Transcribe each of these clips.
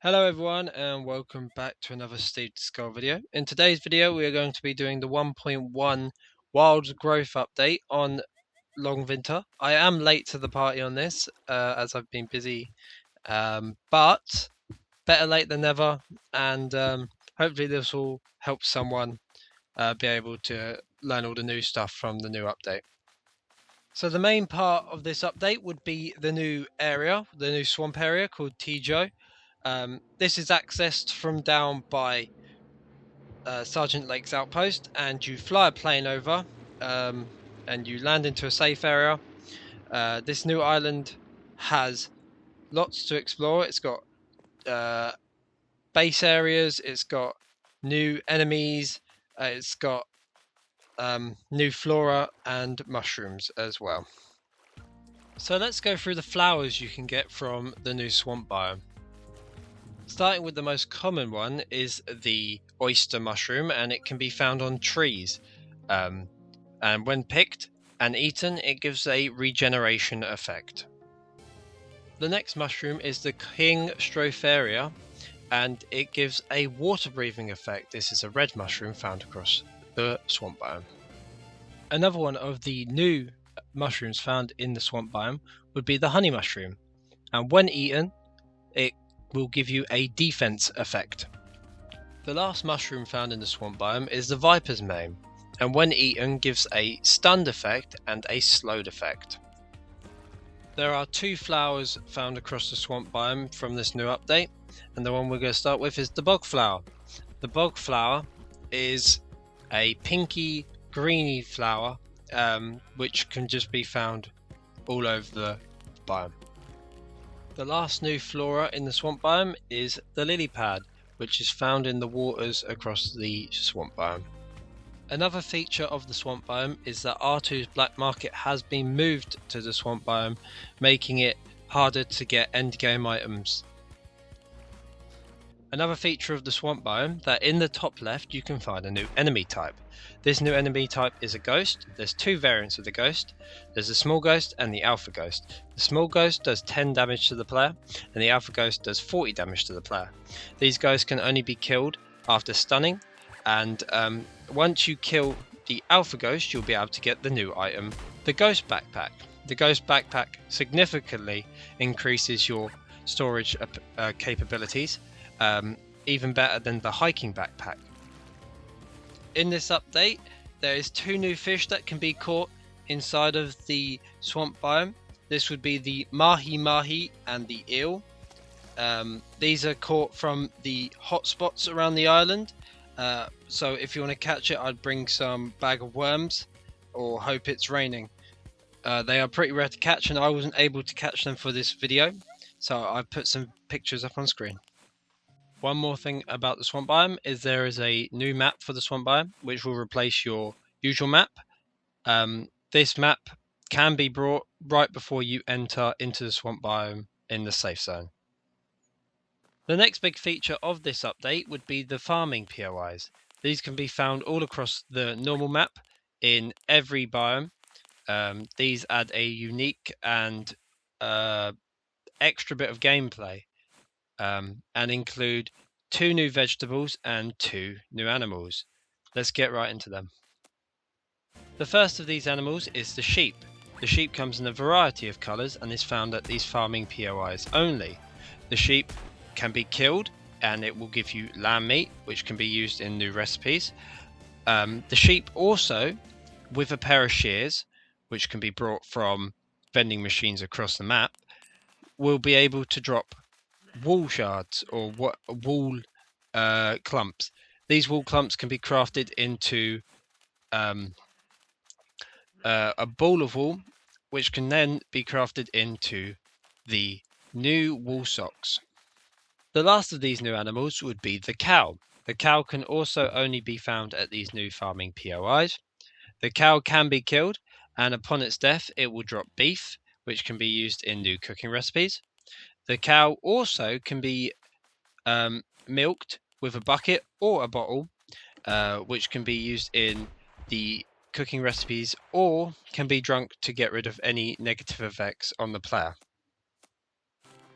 Hello everyone and welcome back to another Stevetheskull video. In today's video we are going to be doing the 1.1 wild growth update on Longvinter. I am late to the party on this as I've been busy, but better late than never, and hopefully this will help someone be able to learn all the new stuff from the new update. So the main part of this update would be the new area, the new swamp area called Tijo. This is accessed from down by Sergeant Lake's outpost, and you fly a plane over, and you land into a safe area. This new island has lots to explore. It's got base areas, it's got new enemies, it's got new flora and mushrooms as well. So let's go through the flowers you can get from the new swamp biome. Starting with the most common one is the oyster mushroom, and it can be found on trees. And when picked and eaten, it gives a regeneration effect. The next mushroom is the King Stropharia, and it gives a water breathing effect. This is a red mushroom found across the swamp biome. Another one of the new mushrooms found in the swamp biome would be the honey mushroom, and when eaten, it will give you a defense effect. The last mushroom found in the swamp biome is the viper's mane, and when eaten gives a stunned effect and a slowed effect. There are two flowers found across the swamp biome from this new update, and the one we're going to start with is the bog flower. The bog flower is a pinky greeny flower which can just be found all over the biome. The last new flora in the swamp biome is the lily pad, which is found in the waters across the swamp biome. Another feature of the swamp biome is that R2's black market has been moved to the swamp biome, making it harder to get endgame items. Another feature of the swamp biome that in the top left you can find a new enemy type. This new enemy type is a ghost. There's two variants of the ghost. There's the small ghost and the alpha ghost. The small ghost does 10 damage to the player, and the alpha ghost does 40 damage to the player. These ghosts can only be killed after stunning, and once you kill the alpha ghost you'll be able to get the new item, the ghost backpack. The ghost backpack significantly increases your storage capabilities, even better than the hiking backpack. In this update, there is two new fish that can be caught inside of the swamp biome. This would be the mahi and the eel. These are caught from the hotspots around the island. So if you want to catch it, I'd bring some bag of worms or hope it's raining. They are pretty rare to catch, and I wasn't able to catch them for this video, so I've put some pictures up on screen. One more thing about the swamp biome is there is a new map for the swamp biome which will replace your usual map. This map can be brought right before you enter into the swamp biome in the safe zone. The next big feature of this update would be the farming POIs. These can be found all across the normal map in every biome. These add a unique and extra bit of gameplay, and include two new vegetables and two new animals. Let's get right into them. The first of these animals is the sheep. The sheep comes in a variety of colours and is found at these farming POIs only. The sheep can be killed and it will give you lamb meat, which can be used in new recipes. The sheep also, with a pair of shears, which can be brought from vending machines across the map, will be able to drop wool shards or wool clumps. These wool clumps can be crafted into a ball of wool, which can then be crafted into the new wool socks. The last of these new animals would be the cow. The cow can also only be found at these new farming POIs. The cow can be killed, and upon its death it will drop beef, which can be used in new cooking recipes. The cow also can be milked with a bucket or a bottle, which can be used in the cooking recipes or can be drunk to get rid of any negative effects on the player.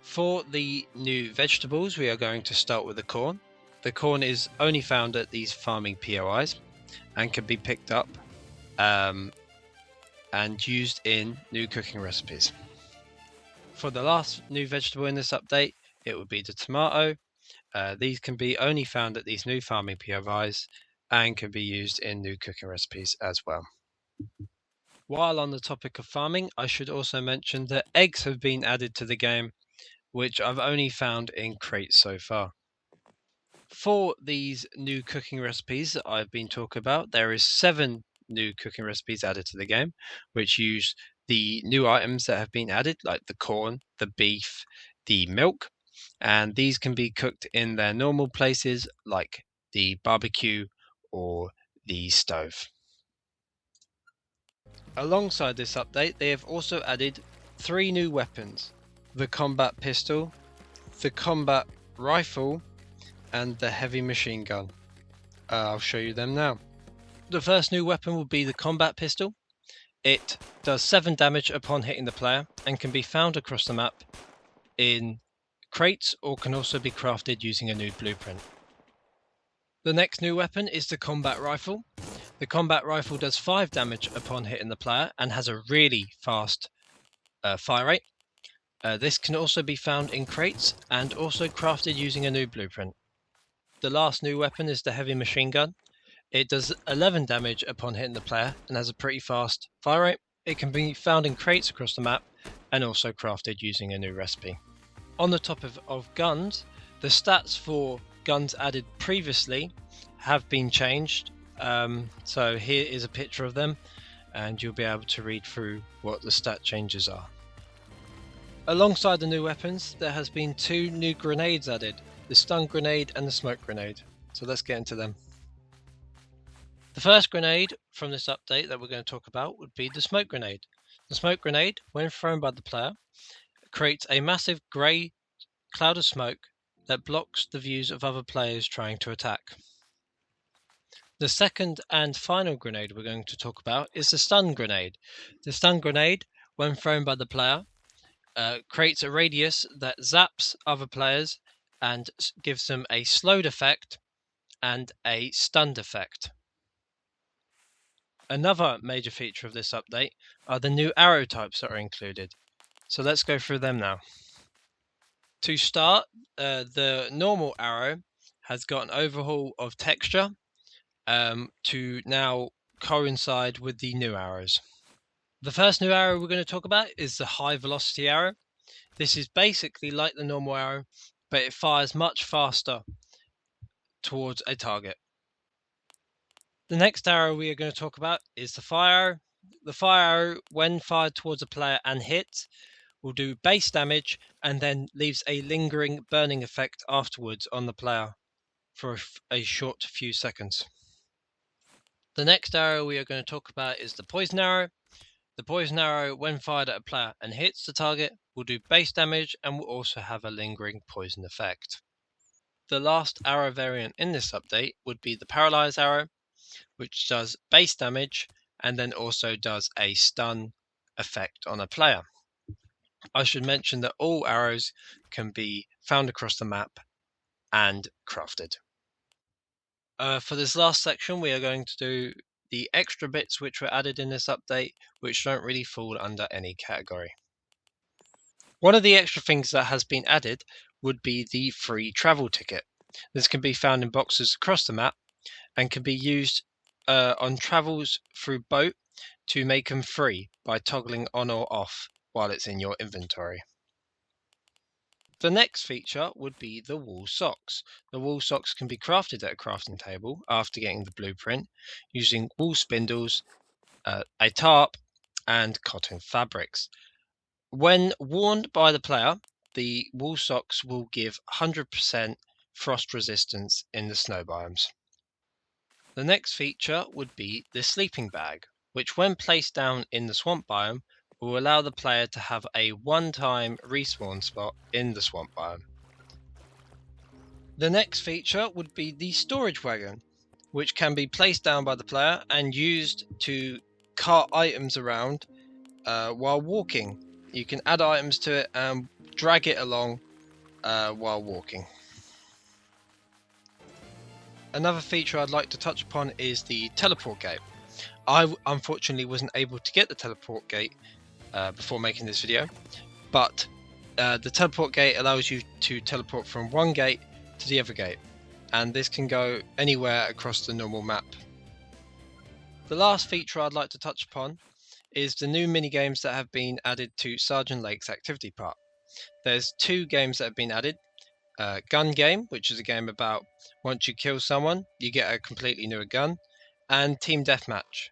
For the new vegetables, we are going to start with the corn. The corn is only found at these farming POIs and can be picked up and used in new cooking recipes. For the last new vegetable in this update, it would be the tomato. These can be only found at these new farming POIs and can be used in new cooking recipes as well. While on the topic of farming, I should also mention that eggs have been added to the game, which I've only found in crates so far. For these new cooking recipes that I've been talking about, there is 7 new cooking recipes added to the game, which use the new items that have been added, like the corn, the beef, the milk, and these can be cooked in their normal places, like the barbecue or the stove. Alongside this update, they have also added 3 new weapons: the combat pistol, the combat rifle, and the heavy machine gun. I'll show you them now. The first new weapon will be the combat pistol. It does 7 damage upon hitting the player and can be found across the map in crates, or can also be crafted using a new blueprint. The next new weapon is the combat rifle. The combat rifle does 5 damage upon hitting the player and has a really fast fire rate. This can also be found in crates and also crafted using a new blueprint. The last new weapon is the heavy machine gun. It does 11 damage upon hitting the player and has a pretty fast fire rate. It can be found in crates across the map and also crafted using a new recipe. On the topic of guns, the stats for guns added previously have been changed. So here is a picture of them and you'll be able to read through what the stat changes are. Alongside the new weapons, there has been 2 new grenades added: the stun grenade and the smoke grenade. So let's get into them. The first grenade from this update that we're going to talk about would be the smoke grenade. The smoke grenade, when thrown by the player, creates a massive grey cloud of smoke that blocks the views of other players trying to attack. The second and final grenade we're going to talk about is the stun grenade. The stun grenade, when thrown by the player, creates a radius that zaps other players and gives them a slowed effect and a stunned effect. Another major feature of this update are the new arrow types that are included. So let's go through them now. To start, the normal arrow has got an overhaul of texture to now coincide with the new arrows. The first new arrow we're going to talk about is the high velocity arrow. This is basically like the normal arrow, but it fires much faster towards a target. The next arrow we are going to talk about is the fire arrow. The fire arrow, when fired towards a player and hits, will do base damage and then leaves a lingering burning effect afterwards on the player for a short few seconds. The next arrow we are going to talk about is the poison arrow. The poison arrow, when fired at a player and hits the target, will do base damage and will also have a lingering poison effect. The last arrow variant in this update would be the paralyze arrow, which does base damage and then also does a stun effect on a player. I should mention that all arrows can be found across the map and crafted. For this last section, we are going to do the extra bits which were added in this update, which don't really fall under any category. One of the extra things that has been added would be the free travel ticket. This can be found in boxes across the map and can be used on travels through boat to make them free by toggling on or off while it's in your inventory. The next feature would be the wool socks. The wool socks can be crafted at a crafting table after getting the blueprint using wool spindles, a tarp, and cotton fabrics. When worn by the player, the wool socks will give 100% frost resistance in the snow biomes. The next feature would be the sleeping bag, which when placed down in the swamp biome will allow the player to have a one-time respawn spot in the swamp biome. The next feature would be the storage wagon, which can be placed down by the player and used to cart items around while walking. You can add items to it and drag it along while walking. Another feature I'd like to touch upon is the teleport gate. I unfortunately wasn't able to get the teleport gate before making this video, but the teleport gate allows you to teleport from one gate to the other gate, and this can go anywhere across the normal map. The last feature I'd like to touch upon is the new minigames that have been added to Sergeant Lake's activity park. There's 2 games that have been added. Gun game, which is a game about once you kill someone, you get a completely new gun, and team deathmatch.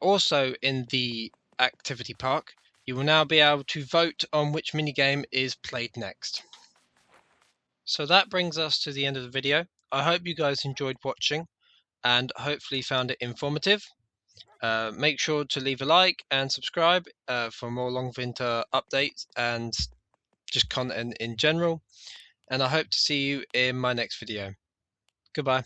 Also in the activity park, you will now be able to vote on which minigame is played next. So that brings us to the end of the video. I hope you guys enjoyed watching and hopefully found it informative. Make sure to leave a like and subscribe for more Longvinter updates and just content in general. And I hope to see you in my next video. Goodbye.